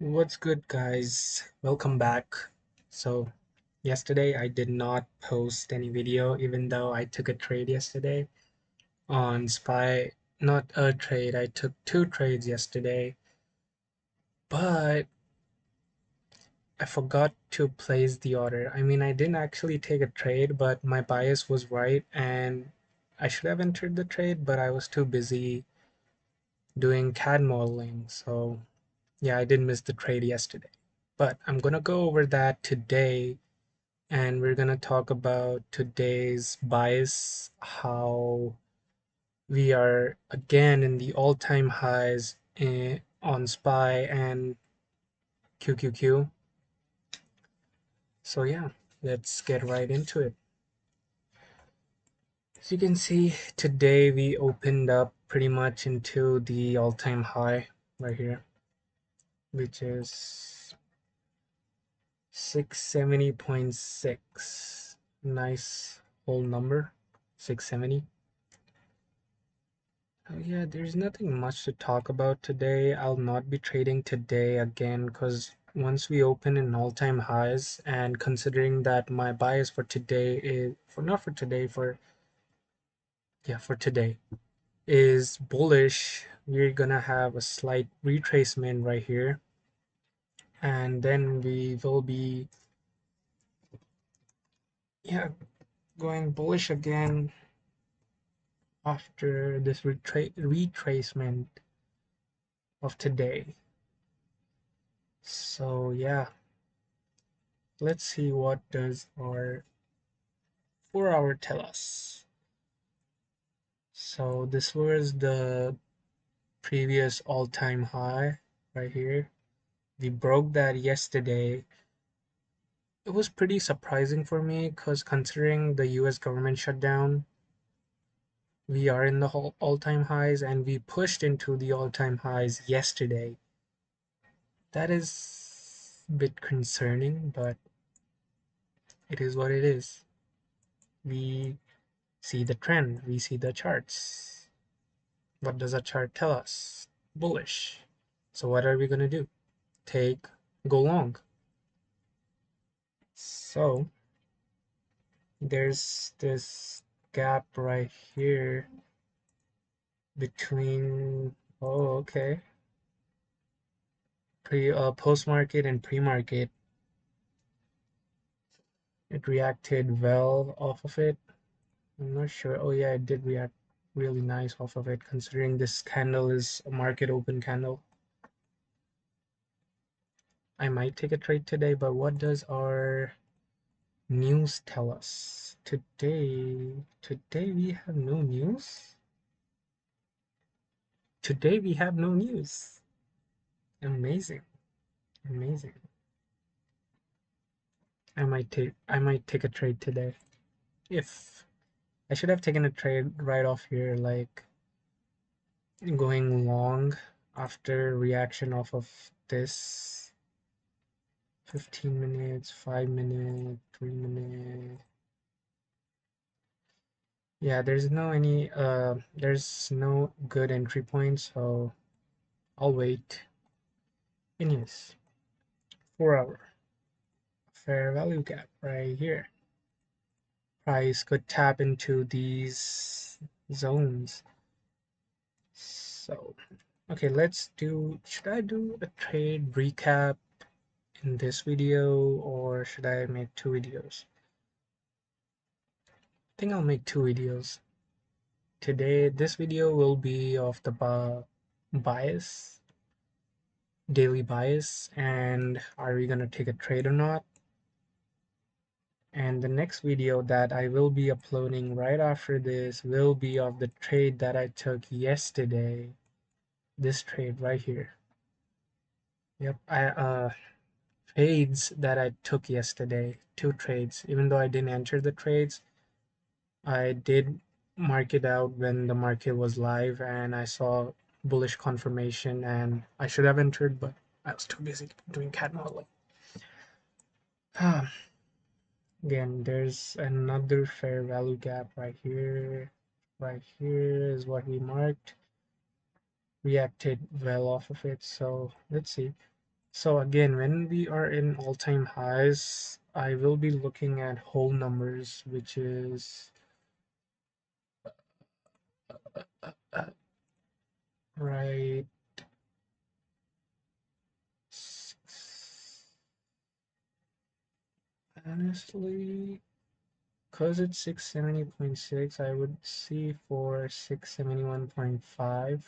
What's good, guys? Welcome back. So, yesterday I did not post any video, even though I took a trade yesterday on SPY. Not a trade, I took two trades yesterday, but I forgot to place the order. I mean, I didn't actually take a trade, but my bias was right, and I should have entered the trade, but I was too busy doing CAD modeling. So, yeah, I did miss the trade yesterday. But I'm gonna go over that today and we're going to talk about today's bias, how we are again in the all-time highs on SPY and QQQ. So yeah, let's get right into it. As you can see, today we opened up pretty much into the all-time high right here, which is 670.6. Nice whole number, 670. Oh yeah, there's nothing much to talk about today. I'll not be trading today again because once we open in all-time highs, and considering that my bias for today is for not for today, for today is bullish, we're gonna have a slight retracement right here, and then we will be yeah going bullish again after this retracement of today. So yeah, let's see what does our 4 hour tell us. So this was the previous all-time high right here. We broke that yesterday. It was pretty surprising for me because considering the US government shutdown, we are in the whole all-time highs and we pushed into the all-time highs yesterday. That is a bit concerning, but it is what it is. We see the trend, we see the charts. What does a chart tell us? Bullish. So what are we going to do? Go long. So there's this gap right here between, oh, okay, post market and pre market. It reacted well off of it. I'm not sure. Oh yeah, it did react really nice off of it, considering this candle is a market open candle. I might take a trade today, but what does our news tell us today? We have no news. Today we have no news. Amazing, amazing. I might take a trade today. If I should have taken a trade right off here, like going long after reaction off of this 15 minutes, 5 minute, 3 minute. Yeah, there's no good entry point, so I'll wait. Anyways, 4 hour fair value gap right here. Price could tap into these zones. So, okay, should I do a trade recap in this video or should I make two videos? I think I'll make two videos. Today, this video will be of the bias, daily bias, and are we gonna take a trade or not? And the next video that I will be uploading right after this will be of the trade that I took yesterday. This trade right here. Yep, trades that I took yesterday, two trades. Even though I didn't enter the trades, I did mark it out when the market was live and I saw bullish confirmation and I should have entered, but I was too busy doing cat modeling. Again, there's another fair value gap right here. Right here is what we marked. Reacted well off of it, so let's see. So again, when we are in all-time highs, I will be looking at whole numbers, which is uh, right. Honestly, because it's 670.6, I would see for 671.5.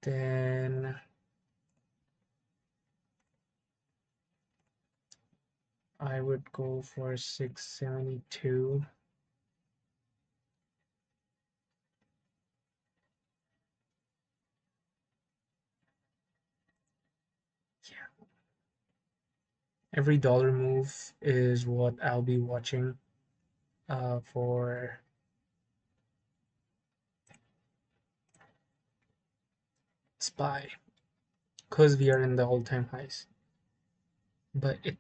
Then I would go for 672. Yeah, every dollar move is what I'll be watching for SPY because we are in the all-time highs. But it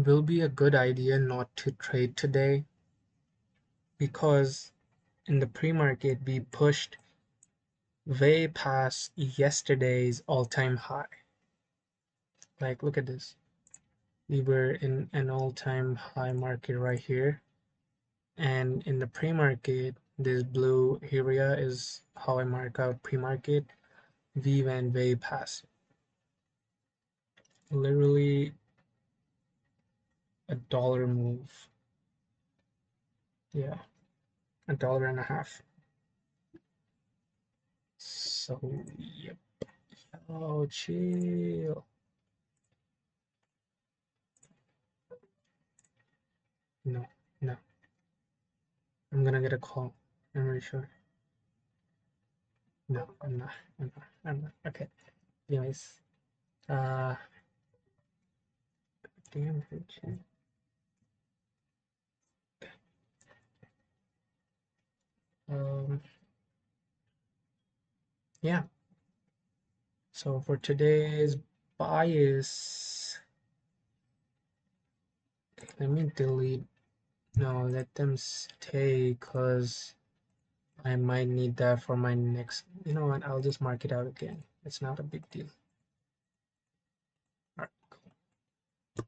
will be a good idea not to trade today because in the pre-market we pushed way past yesterday's all-time high. Like, look at this. We were in an all-time high market right here, and in the pre-market, this blue area is how I mark out pre-market. We went way past it. Literally a dollar move. Yeah, a dollar and a half. So yep. Oh, chill. No, no. I'm gonna get a call. I'm really sure. No, I'm not. I'm not. I'm not. Okay. Anyways, uh, damn it. Um, yeah. So for today's bias, let me delete. No, let them stay because I might need that for my next. You know what? I'll just mark it out again. It's not a big deal. All right, cool.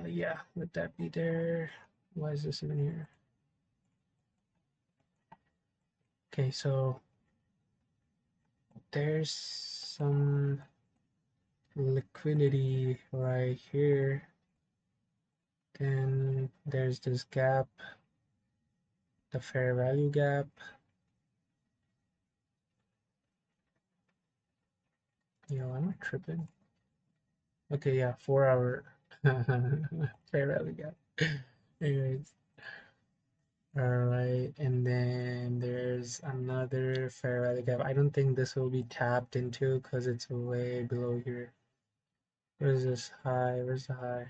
Yeah, let that be there. Why is this even here? Okay, so there's some liquidity right here. Then there's this gap, the fair value gap. Yo, am I tripping? Okay, yeah, 4 hour fair value gap. Anyways, all right, and then there's another fair value gap. I don't think this will be tapped into because it's way below here. Where's this high? Where's the high?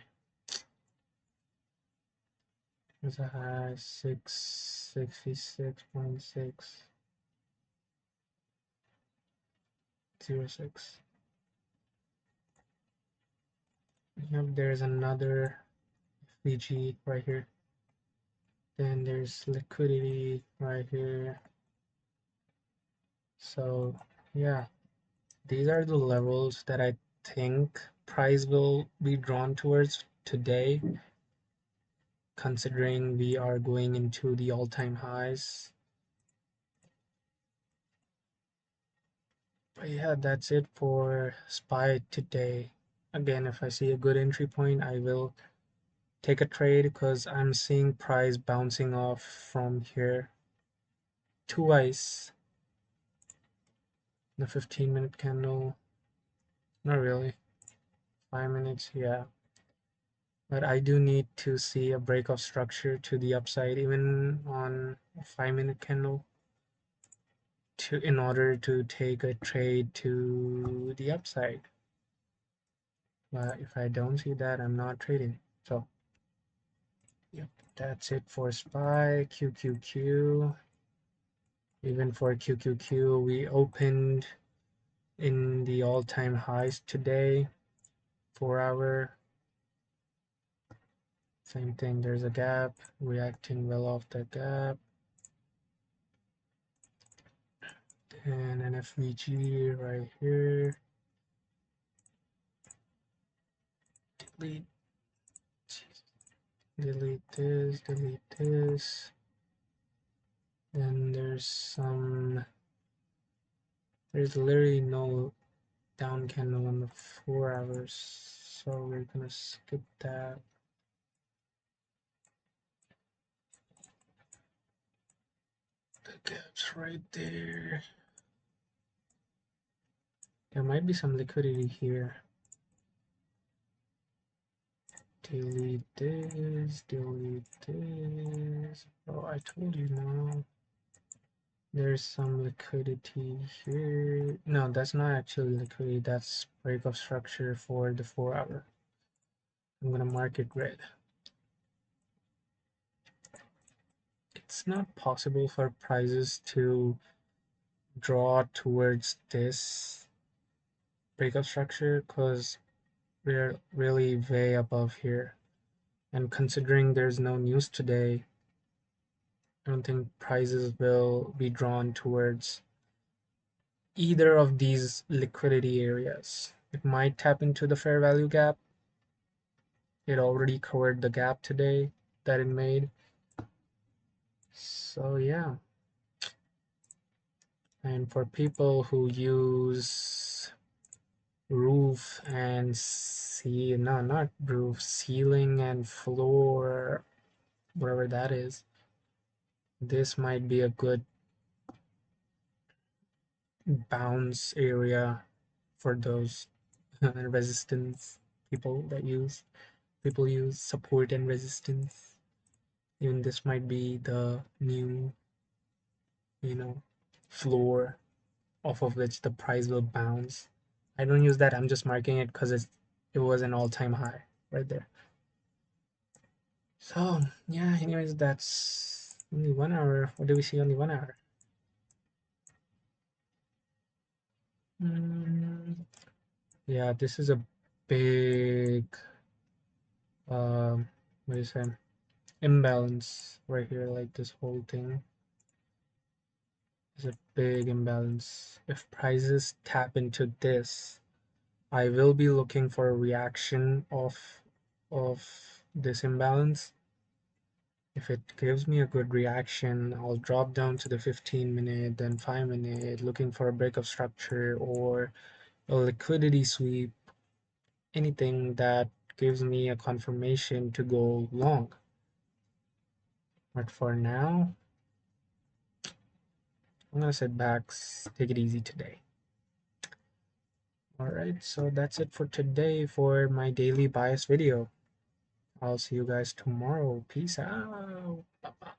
Where's the high? 666.606. Yep, there's another VG right here. Then there's liquidity right here. So yeah, these are the levels that I think price will be drawn towards today, considering we are going into the all-time highs. But yeah, that's it for SPY today. Again, if I see a good entry point, I will take a trade because I'm seeing price bouncing off from here twice. The 15-minute candle, not really. 5 minutes, yeah. But I do need to see a break of structure to the upside, even on a 5-minute candle, to in order to take a trade to the upside. But if I don't see that, I'm not trading. So, yep, that's it for SPY, QQQ. Even for QQQ, we opened in the all-time highs today. 4 hour, same thing. There's a gap, reacting well off the gap. And an FVG right here. delete, delete this, delete this. Then there's literally no down candle on the 4 hours, so we're gonna skip that. The gap's right there. There might be some liquidity here. Delete this, delete this. Oh, I told you now. There's some liquidity here. No, that's not actually liquidity. That's break of structure for the 4 hour. I'm gonna mark it red. It's not possible for prices to draw towards this breakup structure because we're really way above here. And considering there's no news today, I don't think prices will be drawn towards either of these liquidity areas. It might tap into the fair value gap. It already covered the gap today that it made. So yeah. And for people who use roof and no, not roof, ceiling and floor, whatever that is, this might be a good bounce area for those resistance people use support and resistance. Even this might be the new, floor off of which the price will bounce. I don't use that, I'm just marking it because it was an all-time high right there. So yeah, anyways, that's only 1 hour. What do we see on the 1 hour? Yeah, this is a big what do you say, imbalance right here. Like this whole thing is a big imbalance. If prices tap into this, I will be looking for a reaction of this imbalance. If it gives me a good reaction, I'll drop down to the 15-minute, then 5-minute, looking for a breakup structure or a liquidity sweep, anything that gives me a confirmation to go long. But for now, I'm gonna sit back, take it easy today. Alright, so that's it for today for my daily bias video. I'll see you guys tomorrow. Peace out. Bye-bye.